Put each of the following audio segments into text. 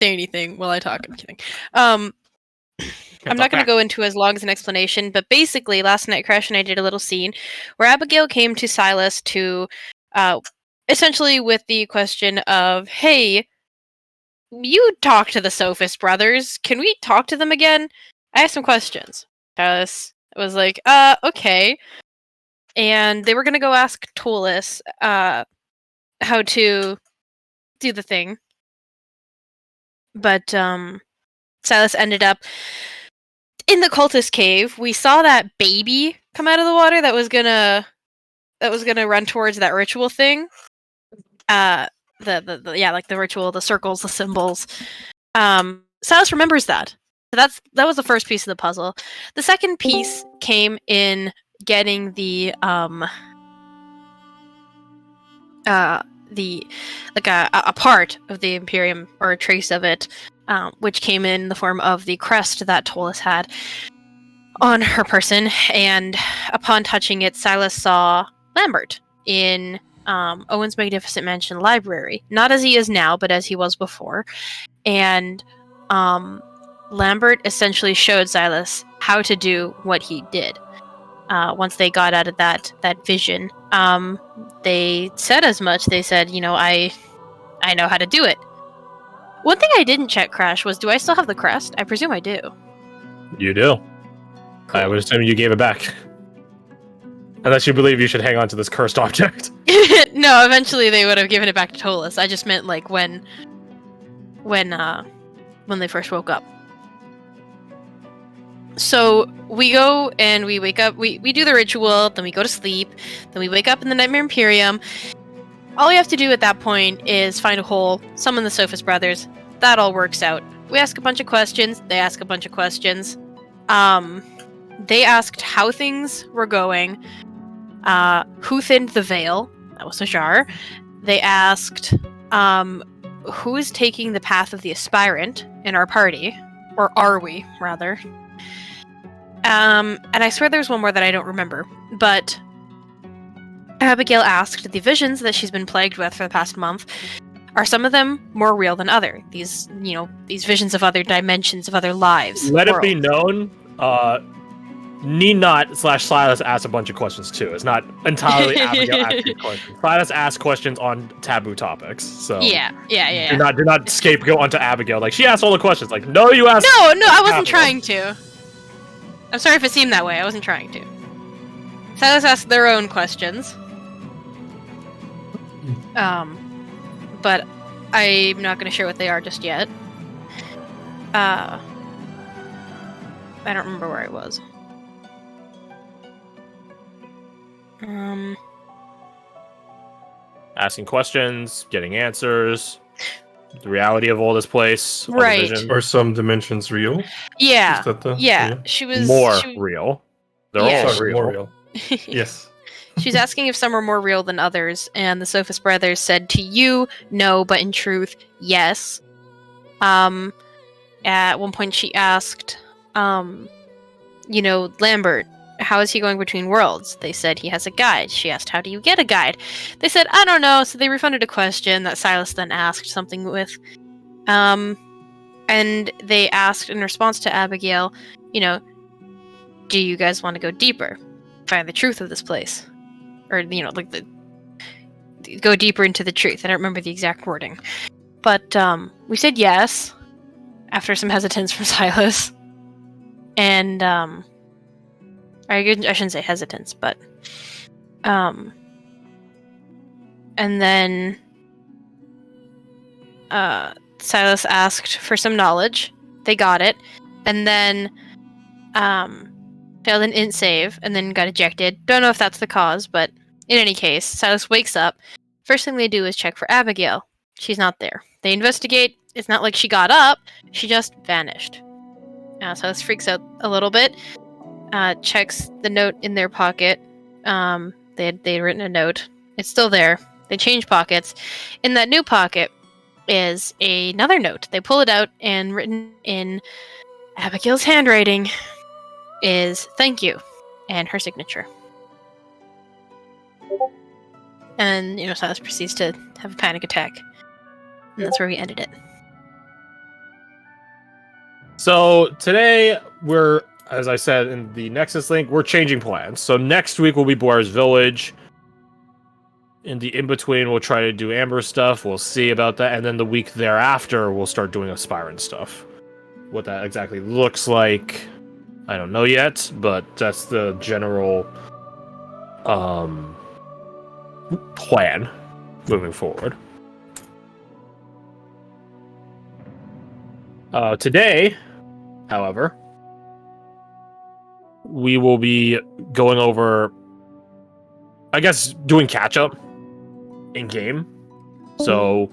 say anything while I talk. I'm kidding. I'm not going to go into as long as an explanation, but basically, last night Crash and I did a little scene where Abigail came to Silas to, essentially with the question of, hey, you talked to the Sophist brothers. Can we talk to them again? I have some questions. Silas was like, okay. And they were going to go ask Tolis, how to do the thing. But, Silas ended up in the cultist cave. We saw that baby come out of the water that was gonna run towards that ritual thing. Like the ritual, the circles, the symbols. Silas remembers that. So that was the first piece of the puzzle. The second piece came in getting a part of the Imperium, or a trace of it, which came in the form of the crest that Tolis had on her person. And upon touching it, Silas saw Lambert in Owen's Magnificent Mansion library. Not as he is now, but as he was before. And Lambert essentially showed Silas how to do what he did. Once they got out of that vision, they said as much. They said, I know how to do it. One thing I didn't check, Crash, was do I still have the crest? I presume I do. You do. Cool. I would assume you gave it back. Unless you believe you should hang on to this cursed object. No, eventually they would have given it back to Tolis. I just meant like when they first woke up. So we go and we wake up, we do the ritual, then we go to sleep, then we wake up in the Nightmare Imperium. All we have to do at that point is find a hole, summon the Sophist brothers. That all works out. We ask a bunch of questions, they ask a bunch of questions. They asked how things were going, who thinned the veil, that was Hajar. They asked who is taking the path of the aspirant in our party, or are we, rather. And I swear there's one more that I don't remember, but Abigail asked the visions that she's been plagued with for the past month, are some of them more real than other? These visions of other dimensions, of other lives. Let it be known, need not / Silas asked a bunch of questions too. It's not entirely Abigail asking questions. Silas asked questions on taboo topics. So yeah. Do not scapegoat onto Abigail. Like, she asked all the questions. Like, no, you asked. No, I wasn't trying to. I'm sorry if it seemed that way. I wasn't trying to. Silas asked their own questions. But I'm not going to share what they are just yet. I don't remember where I was. Asking questions, getting answers, the reality of all this place, right? Are some dimensions real? Yeah, yeah. She was real. They're all real. More real. Yes. She's asking if some are more real than others, and the Sophist brothers said to you, no, but in truth, yes. At one point she asked, Lambert, how is he going between worlds? They said he has a guide. She asked, how do you get a guide? They said, I don't know, so they refunded a question that Silas then asked something with. And they asked in response to Abigail, do you guys want to go deeper? Find the truth of this place? Or, go deeper into the truth. I don't remember the exact wording. But, we said yes, after some hesitance from Silas. And, I shouldn't say hesitance, but, and then, Silas asked for some knowledge. They got it. And then, failed an int save, and then got ejected. Don't know if that's the cause, but in any case, Silas wakes up. First thing they do is check for Abigail. She's not there. They investigate. It's not like she got up. She just vanished. Silas freaks out a little bit. Checks the note in their pocket. They had written a note. It's still there. They change pockets. In that new pocket is another note. They pull it out, and written in Abigail's handwriting is thank you, and her signature. And, Silas proceeds to have a panic attack. And that's where we ended it. So today we're, as I said in the Nexus link, we're changing plans. So next week will be Boar's Village. In the in-between, we'll try to do Amber stuff. We'll see about that. And then the week thereafter, we'll start doing Aspirant stuff. What that exactly looks like, I don't know yet, but that's the general plan moving forward. Today, however, we will be going over, I guess, doing catch-up in game. So,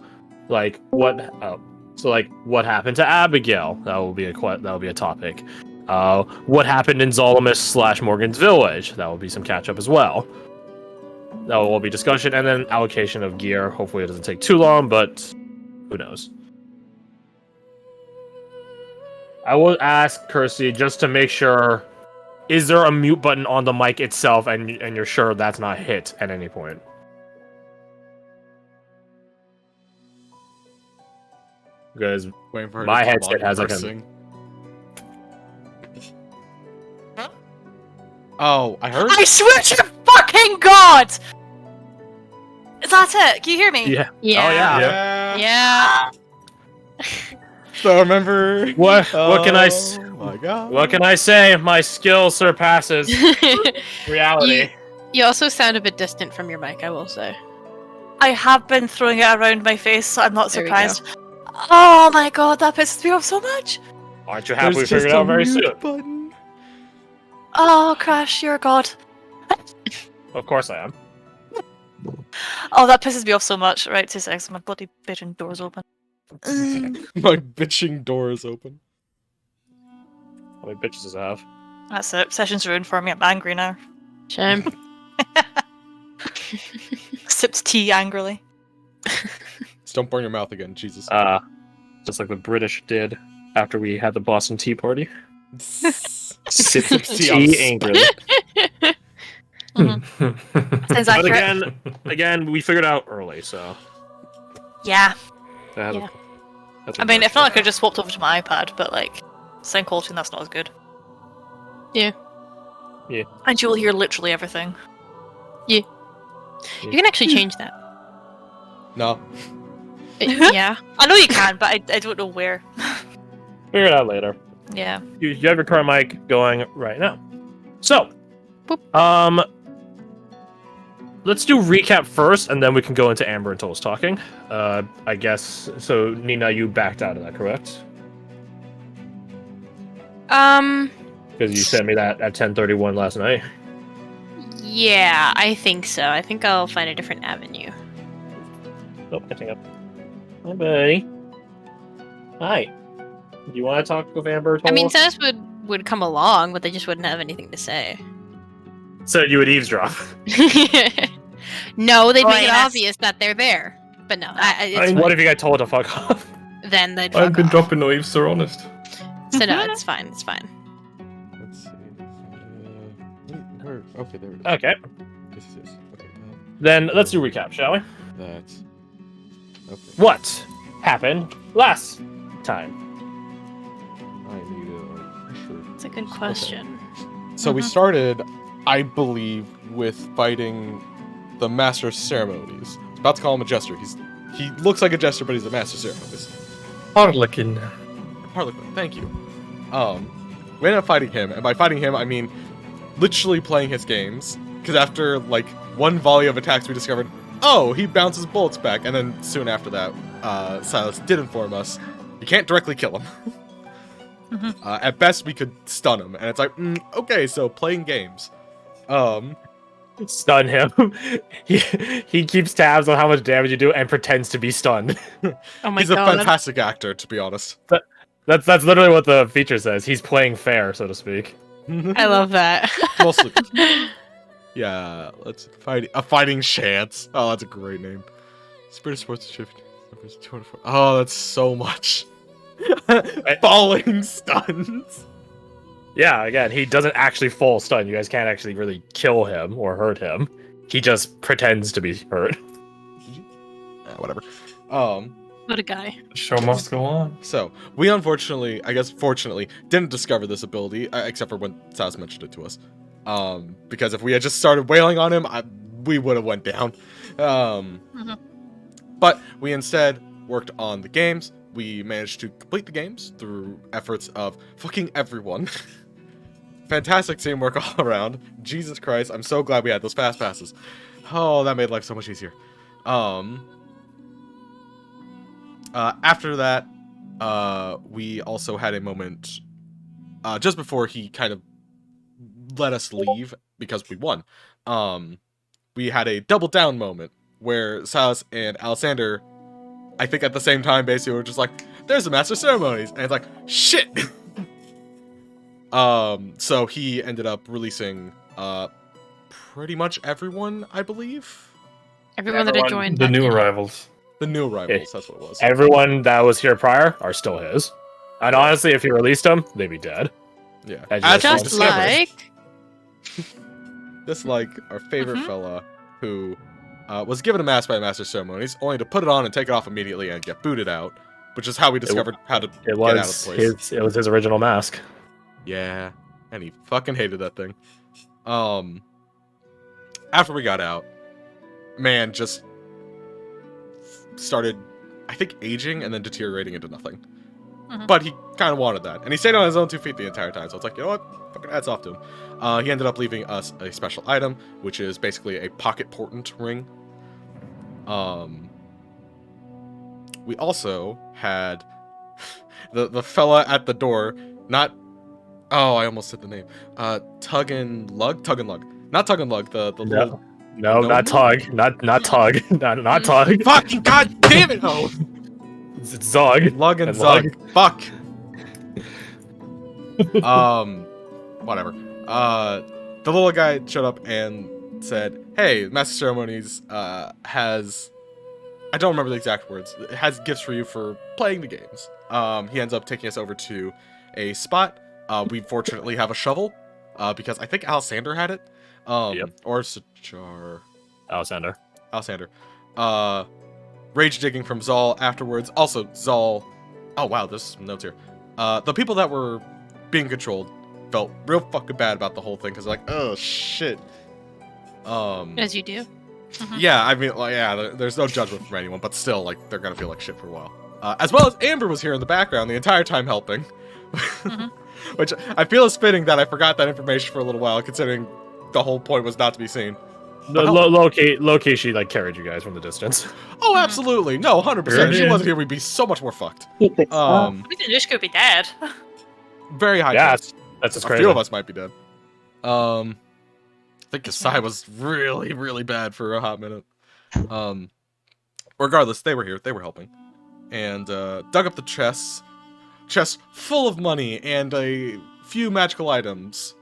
like what happened to Abigail? That will be a topic. What happened in Zolimus / Morgan's Village? That will be some catch-up as well. That will all be discussion, and then allocation of gear. Hopefully, it doesn't take too long, but who knows? I will ask Kirsty just to make sure. Is there a mute button on the mic itself, and you're sure that's not hit at any point? Because my headset has like a... Oh, I heard. I swear to fucking God! Is that it? Can you hear me? Yeah. Yeah. Oh yeah. Yeah. So remember What can I? Oh my God. What can I say? My skill surpasses reality. You also sound a bit distant from your mic, I will say. I have been throwing it around my face, so I'm not There we surprised. Oh my God, that pisses me off so much. Aren't you happy we There's figured it just a out very mute soon? button. Oh, Crash, you're a god. Of course I am. Oh, that pisses me off so much. Right, 2 seconds, my bloody bitchin' door's open. My bitching door is open. How many bitches does it have? That's it. Session's ruined for me. I'm angry now. Shame. Sipped tea angrily. Just don't burn your mouth again, Jesus. Just like the British did after we had the Boston Tea Party. Sip tea on tea angrily. Sounds But accurate. again, we figured out early, so. Yeah. That's I mean, if not, I could have just swapped over to my iPad, but like, sound quality, and that's not as good. Yeah. Yeah. And you will hear literally everything. You can actually change that. No. Yeah. I know you can, but I don't know where. Figure it out later. Yeah. You have your current mic going right now. So, Boop. let's do recap first, and then we can go into Amber and Toll's talking. I guess so. Nina, you backed out of that, correct? Because you sent me that at 10:31 last night. Yeah, I think so. I think I'll find a different avenue. Oh, catching up. Hi, buddy. Hi. Do you want to talk with Amber? Or I mean, Toll? Sennis would come along, but they just wouldn't have anything to say. So you would eavesdrop. No, they'd make it Yes. obvious that they're there. But no, I mean, what if you got told to fuck off? then they'd I've fuck been off. dropping no ifs or honest. So no, it's fine. It's fine. Let's see. Okay, there it is. Okay. This is this. Okay. Then let's do recap, shall we? That's. Okay. What happened last time? I need a shirt. It's a good question. So we started, I believe, with fighting the Master of Ceremonies. I was about to call him a jester. He looks like a jester, but he's a Master of Ceremonies. Harlequin. Harlequin, thank you. We ended up fighting him, and by fighting him, I mean literally playing his games. Because after like one volley of attacks, we discovered, oh, he bounces bullets back, and then soon after that, Silas did inform us you can't directly kill him. At best, we could stun him, and it's like, okay, so playing games. Stun him. he keeps tabs on how much damage you do and pretends to be stunned. Oh my He's a god. fantastic actor, to be honest. That's literally what the feature says. He's playing fair, so to speak. I love that. Mostly. Yeah, let's fight a fighting chance. Oh, that's a great name. Spirit of Sports Shift. 204. Oh, that's so much. Falling stuns. Yeah, again, he doesn't actually full stun. You guys can't actually really kill him or hurt him. He just pretends to be hurt. Whatever. What a guy. The show must go on. So, we unfortunately, I guess fortunately, didn't discover this ability, except for when Saz mentioned it to us. Because if we had just started wailing on him, we would have went down. But we instead worked on the games. We managed to complete the games through efforts of fucking everyone. Fantastic teamwork all around. Jesus Christ, I'm so glad we had those fast passes. Oh, that made life so much easier. After that, we also had a moment just before he kind of let us leave because we won. We had a double down moment where Silas and Alexander, I think at the same time, basically were just like, "There's the Master Ceremonies," and it's like, "Shit." So he ended up releasing pretty much everyone, I believe. Everyone that had joined. The that new day. arrivals. The new arrivals, that's what it was. Everyone that was here prior are still his. And honestly, if he released them, they'd be dead. Yeah. As we Just discovered, like. just like our favorite fella who was given a mask by Master Ceremonies, only to put it on and take it off immediately and get booted out, which is how we discovered how to It get out of was the place. his original mask. Yeah, and he fucking hated that thing. After we got out, man just started, I think, aging and then deteriorating into nothing. But he kind of wanted that, and he stayed on his own 2 feet the entire time. So it's like, you know what? Fucking hats off to him. He ended up leaving us a special item, which is basically a pocket portent ring. We also had the fella at the door, not. Oh, I almost said the name. Tug and Lug. Not Tug and Lug. The little. No, not Tug. Not Tug. Not Tug. Fucking god damn it! Oh, It's Zog. Lug and And Zug. Lug. Fuck. Whatever. The little guy showed up and said, "Hey, Master Ceremonies has." I don't remember the exact words. It has gifts for you for playing the games. He ends up taking us over to a spot. We fortunately have a shovel, because I think Alexander had it. Yep. Or Sajar. Alexander. Rage digging from Zal afterwards. Also, Zal. Oh wow, there's some notes here. The people that were being controlled felt real fucking bad about the whole thing because like, oh shit. As you do. Yeah, I mean, like, yeah, there's no judgment from anyone, but still, like, they're gonna feel like shit for a while. As well as Amber was here in the background the entire time helping. Which I feel is fitting that I forgot that information for a little while, considering the whole point was not to be seen. Low key, she like carried you guys from the distance. Oh, absolutely. No, 100%. If she Yeah. wasn't here, we'd be so much more fucked. We think Nish could be dead. Very high Yeah, chance. that's just A crazy. few of us might be dead. I think Kasai was really, really bad for a hot minute. Regardless, they were here. They were helping. And dug up the chest full of money and a few magical items,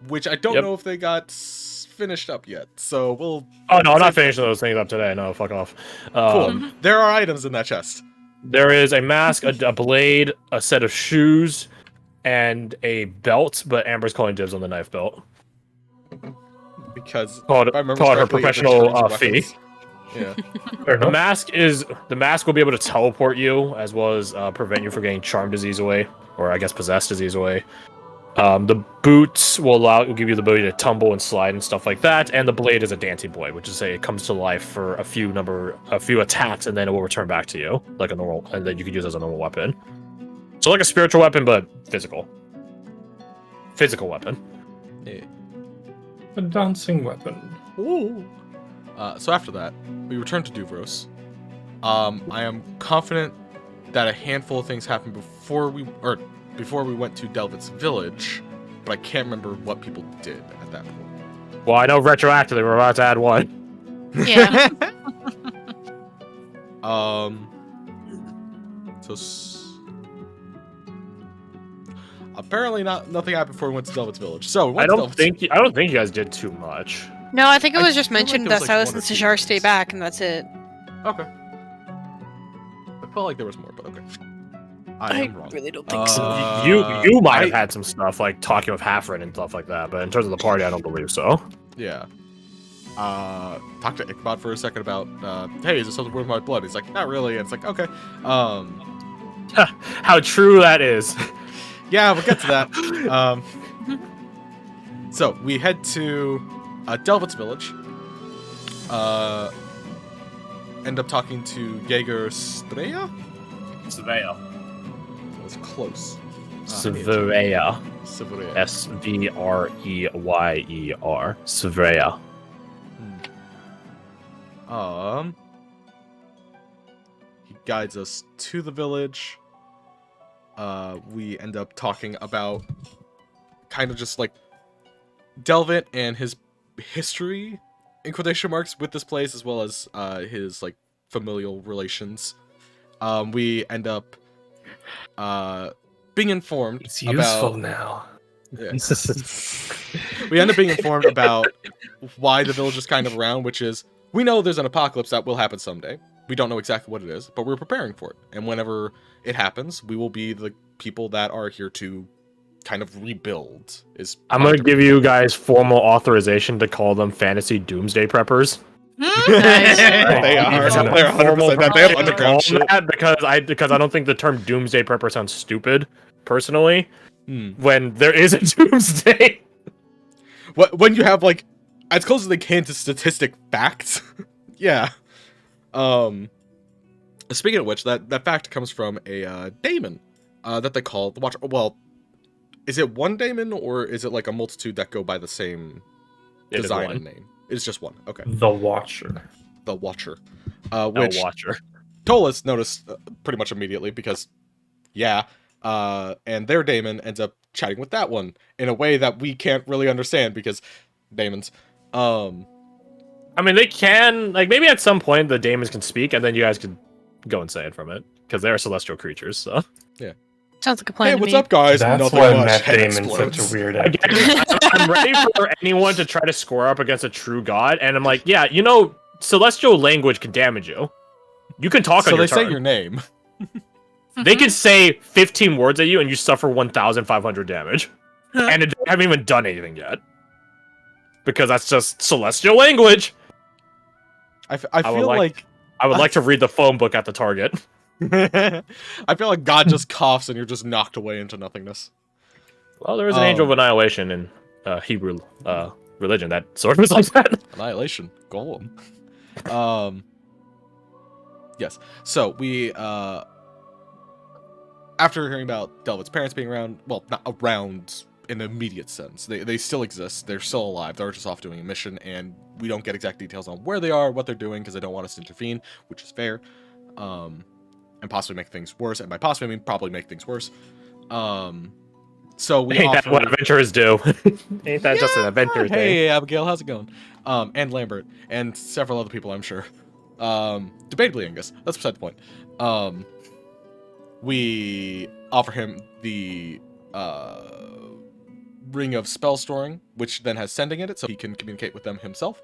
which I don't know if they got finished up yet. So we'll... Oh, no, I'm not finishing those things up today. No, fuck off. Cool. There are items in that chest. There is a mask, a blade, a set of shoes, and a belt, but Amber's calling dibs on the knife belt. Because Called if I remember her correctly, it professional returns fee. weapons. Yeah. Fair The enough. mask will be able to teleport you, as well as prevent you from getting charm disease away, or I guess possessed disease away. The boots will give you the ability to tumble and slide and stuff like that, and the blade is a dancing blade, which is it comes to life for a few attacks, and then it will return back to you like a normal, and then you can use it as a normal weapon. So like a spiritual weapon, but physical weapon. Yeah. A dancing weapon. Ooh. So after that, we return to Duvros. I am confident that a handful of things happened before we went to Delvit's village, but I can't remember what people did at that point. Well, I know retroactively we're about to add one. Yeah. Apparently nothing happened before we went to Delvit's village. So we I went to don't Delvit's- think you guys did too much. No, I think it I was just feel like mentioned there was, that like, Silas one and or two Sajar stay things. back, and that's it. Okay. I felt like there was more, but okay. I am wrong. really don't You might have had some stuff like talking with Halfren and stuff like that, but in terms of the party, I don't believe so. Yeah. talk to Ichabod for a second about, hey, is this something worth my blood? He's like, not really. And it's like, okay. How true that is. Yeah, we'll get to that. So we head to Delvet's village. End up talking to Jaeger Straya? Svea. That was close. Svea. Svea. Svryeyer. Svea. He guides us to the village. We end up talking about kind of just like Delvet and his history, in quotation marks, with this place, as well as his like familial relations. We end up being informed It's useful about now. yeah. We end up being informed about why the village is kind of around, which is we know there's an apocalypse that will happen someday. We don't know exactly what it is, but we're preparing for it. And whenever it happens, we will be the people that are here to kind of rebuild. I'm gonna give you guys formal authorization to call them fantasy doomsday preppers. Nice. They are. They're 100% that. They have underground shit. Because I don't think the term doomsday prepper sounds stupid, personally. When there is a doomsday. When you have like as close as they can to statistic facts. Yeah. Speaking of which, that fact comes from a daemon that they call the Watcher. Well, is it one daemon or is it like a multitude that go by the same design and name? It's just one. Okay. The Watcher. The Watcher. Which Watcher. Tolas noticed pretty much immediately because, yeah, and their daemon ends up chatting with that one in a way that we can't really understand because daemons. I mean, they can, like, maybe at some point the daemons can speak, and then you guys could go and say it from it, because they're celestial creatures, so. Yeah. Sounds like a plan Hey, to what's me. up, guys? That's Nothing why much. Matt Head Damon's explodes. such a weird Again, I'm ready for anyone to try to score up against a true god, and I'm like, yeah, celestial language can damage you. You can talk on your turn. So they say your name. They can say 15 words at you, and you suffer 1,500 damage. And it haven't even done anything yet. Because that's just celestial language. I feel like I would like to read the phone book at the target. I feel like God just coughs and you're just knocked away into nothingness. Well, there is an angel of annihilation in Hebrew religion that sort of is like that. Annihilation. Golem. Yes. So we after hearing about Delvet's parents being around, well, not around in the immediate sense. They still exist. They're still alive. They're just off doing a mission, and we don't get exact details on where they are, what they're doing, because they don't want us to intervene, which is fair. And possibly make things worse. And by possibly, I mean probably make things worse. So we Ain't offer... that what adventurers do? Ain't that just an adventure thing? Hey, Abigail, how's it going? And Lambert, and several other people, I'm sure. Debatably Angus. That's beside the point. We offer him the ring of spell storing, which then has sending in it, so he can communicate with them himself.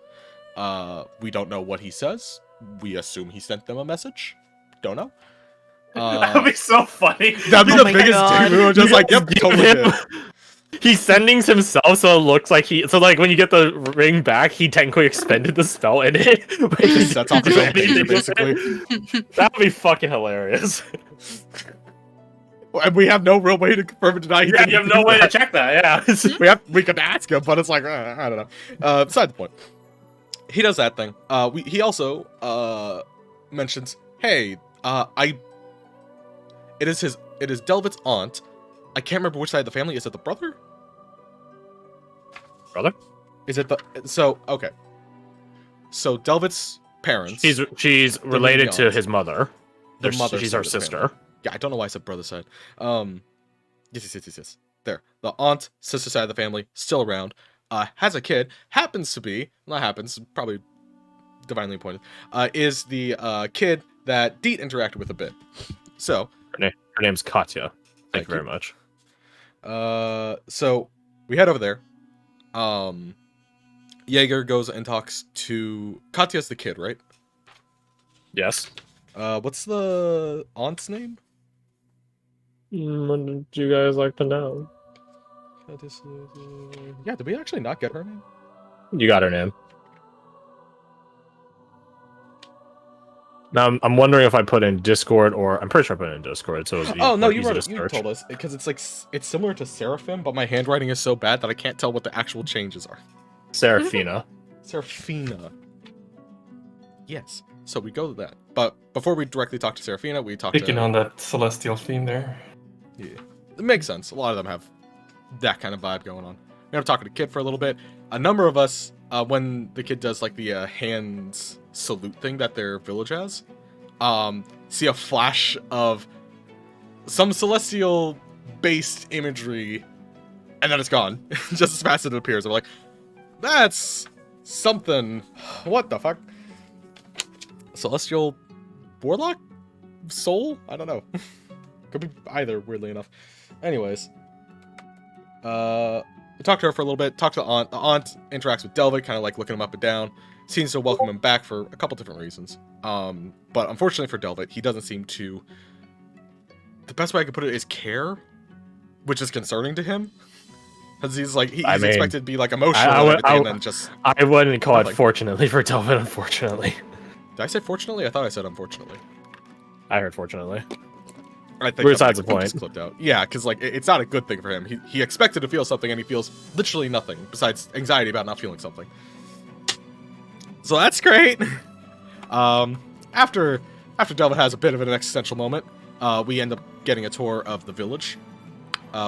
We don't know what he says. We assume he sent them a message. Don't know. That would be so funny. That'd be Oh the my biggest God. dude. We were just like, yep, totally did. He's sending himself, so it looks like like when you get the ring back, he technically expended the spell in it. He sets off his own danger, basically. That would be fucking hilarious. And we have no real way to confirm or deny. Yeah, you have no way to check that. Yeah. We could ask him, but it's like I don't know. Beside the point, he does that thing. He also mentions, hey, it is Delvet's aunt. I can't remember which side of the family. Is it the brother? Brother? Is it the okay? So Delvet's parents. She's related to his mother. The mother. She's her sister. Yeah, I don't know why I said brother side. Yes. There. The aunt, sister side of the family, still around. Has a kid. Probably divinely appointed. Is the kid that Deet interacted with a bit. So. Her name's Katya. Thank you very much. So we head over there. Jaeger goes and talks to Katya's the kid, right? Yes. What's the aunt's name? What would you guys like to know? Yeah, did we actually not get her name? You got her name. Now I'm wondering if I put in Discord or I'm pretty sure I put it in Discord. So it's Oh no, you easy wrote to it. You search. told us because it's like it's similar to Seraphim, but my handwriting is so bad that I can't tell what the actual changes are. Seraphina. Seraphina. Yes. So we go to that. But before we directly talk to Seraphina, we talk Picking to. on that celestial theme there. Yeah. It makes sense. A lot of them have that kind of vibe going on. We end up talking to Kid for a little bit. A number of us, when the kid does like the hands salute thing that their village has, see a flash of some celestial based imagery, and then it's gone just as fast as it appears. We're like, that's something. What the fuck? Celestial warlock soul? I don't know. Could be either, weirdly enough. Anyways, we talk to her for a little bit. Talk to the aunt. The aunt interacts with Delvik, kind of like looking him up and down. Seems to welcome him back for a couple different reasons. But unfortunately for Delvik, he doesn't seem to. The best way I could put it is care, which is concerning to him. Because he's like, he's expected to be like emotional and then just. I wouldn't call it fortunately for Delvin, unfortunately. Did I say fortunately? I thought I said unfortunately. I heard fortunately. I think besides the point. Just clipped out. Yeah, because like it's not a good thing for him. He expected to feel something and he feels literally nothing besides anxiety about not feeling something. So that's great. After Delvin has a bit of an existential moment, we end up getting a tour of the village.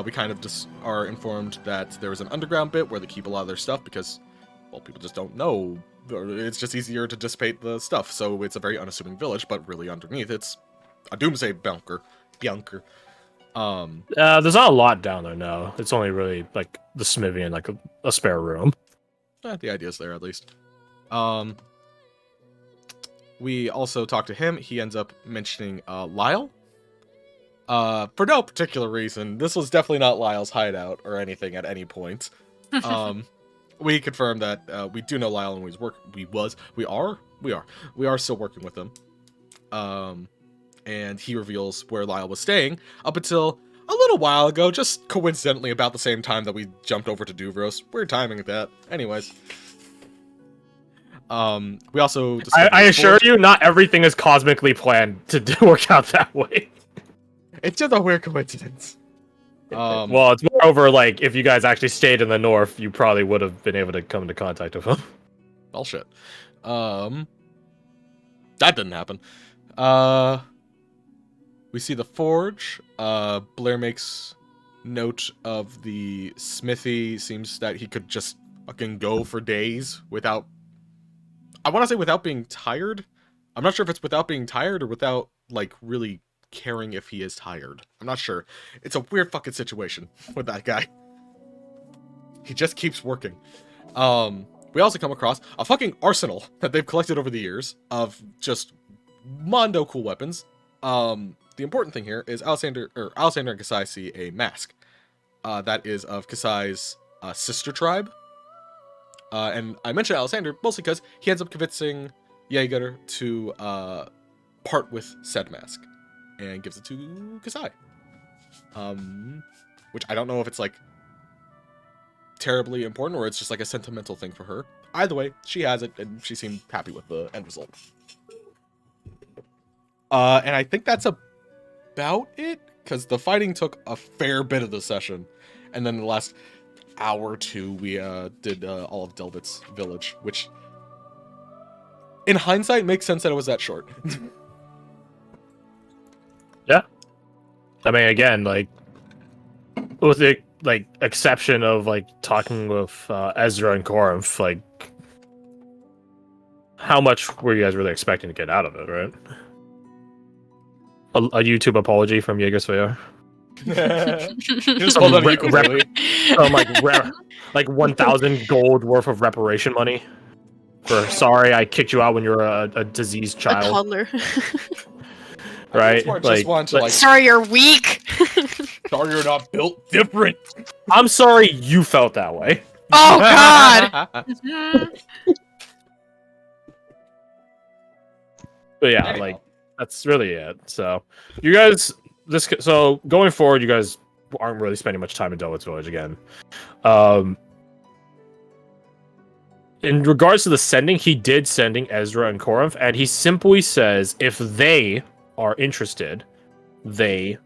We kind of just are informed that there is an underground bit where they keep a lot of their stuff because, well, people just don't know. It's just easier to dissipate the stuff. So it's a very unassuming village, but really underneath it's a doomsday bunker. There's not a lot down there now. It's only really like the smithy and like a spare room. The idea's there at least. We also talk to him. He ends up mentioning Lyle. For no particular reason. This was definitely not Lyle's hideout or anything at any point. We confirm that we do know Lyle and we are still working with him. And he reveals where Lyle was staying up until a little while ago, just coincidentally about the same time that we jumped over to Duvros. Weird timing at that. Anyways. We also I assure you, not everything is cosmically planned to work out that way. It's just a weird coincidence. Well, it's more over like if you guys actually stayed in the north, you probably would have been able to come into contact with him. Well, shit. That didn't happen. We see the forge. Blair makes note of the smithy. Seems that he could just fucking go for days without. I want to say without being tired. I'm not sure if it's without being tired or without like really caring if he is tired. I'm not sure. It's a weird fucking situation with that guy. He just keeps working. We also come across a fucking arsenal that they've collected over the years of just mondo cool weapons. The important thing here is Alexander and Kasai see a mask. That is of Kasai's sister tribe. And I mentioned Alexander mostly because he ends up convincing Jaeger to part with said mask. And gives it to Kasai. Which I don't know if it's like terribly important or it's just like a sentimental thing for her. Either way, she has it and she seemed happy with the end result. And I think that's about it, because the fighting took a fair bit of the session. And then the last hour or two, we did all of Delvit's village, which in hindsight makes sense that it was that short. Yeah. I mean, again, like, with the exception of like talking with Ezra and Corinth, like, how much were you guys really expecting to get out of it, right? A YouTube apology from Jaegersphere. Just hold on, ukulele. Like 1,000 gold worth of reparation money. For sorry, I kicked you out when you were a diseased A child. toddler. Right? Sorry, you're weak. Sorry, you're not built different. I'm sorry you felt that way. Oh God. But yeah, like that's really it. So you guys, so going forward, you guys aren't really spending much time in Delwitz Village again. in regards to the sending, he did sending Ezra and Corinth, and he simply says if they are interested, they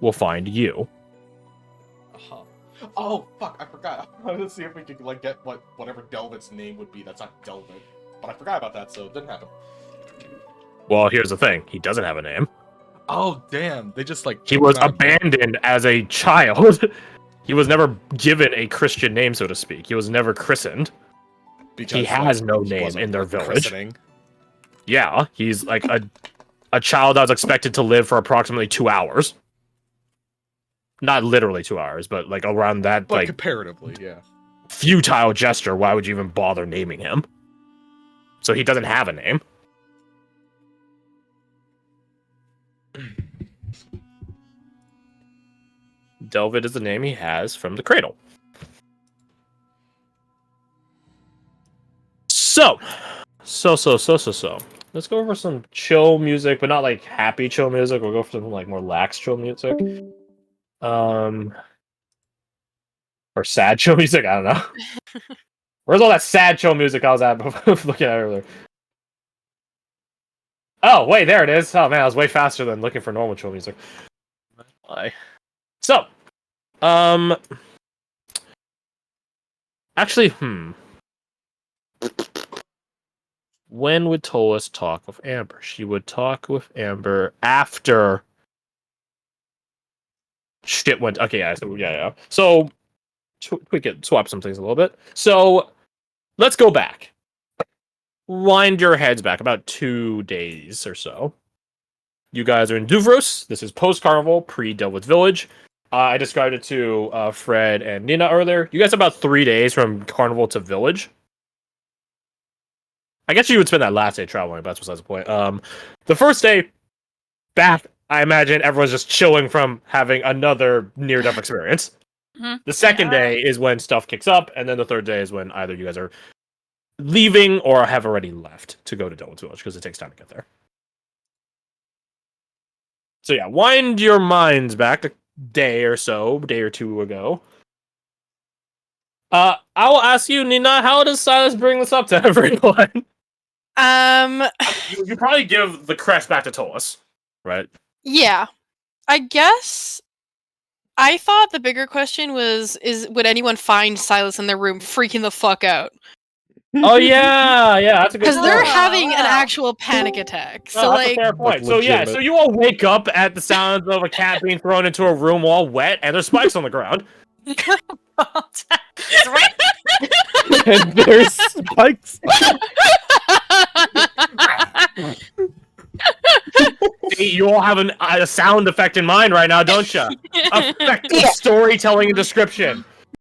will find you. Oh fuck! I forgot. I wanted to see if we could like get whatever Delvid's name would be. That's not Delvid, but I forgot about that, so it didn't happen. Well, here's the thing: he doesn't have a name. Oh damn! They just like He was him out. abandoned as a child. He was never given a Christian name, so to speak. He was never christened. Because, He has no he name wasn't in their worth village. christening. Yeah, he's like a child that was expected to live for approximately 2 hours. Not literally 2 hours, but like around that But like comparatively, yeah. futile gesture. Why would you even bother naming him? So he doesn't have a name. Delvid is the name he has from the cradle. So. Let's go for some chill music, but not like happy chill music. We'll go for some like more lax chill music. Or sad chill music. I don't know. Where's all that sad chill music I was at looking at earlier? Oh, wait, there it is. Oh man, I was way faster than looking for normal chill music. Why? So, actually, when would Tolis talk with Amber? She would talk with Amber after shit went. Okay, yeah. So we could swap some things a little bit. So let's go back. Wind your heads back about 2 days or so. You guys are in Duvros. This is post-carnival, pre-Delwood Village. I described it to Fred and Nina earlier. You guys have about 3 days from carnival to village. I guess you would spend that last day traveling, but that's besides the point. The first day back, I imagine everyone's just chilling from having another near-death experience. Mm-hmm. The second day is when stuff kicks up, and then the third day is when either you guys are leaving or have already left to go to Delwood Village, because it takes time to get there. So yeah, wind your minds back a day or two ago. I will ask you, Nina, how does Silas bring this up to everyone? You probably give the crest back to Tolis, right? Yeah. I guess I thought the bigger question was would anyone find Silas in their room freaking the fuck out? Oh yeah, that's a good Because point. they're having an actual panic attack. No, So that's a like fair point. So legitimate. so you all wake up at the sounds of a cat being thrown into a room all wet, and there's spikes on the ground. Right. And there's spikes. See, you all have a sound effect in mind right now, don't you? Effective storytelling and description.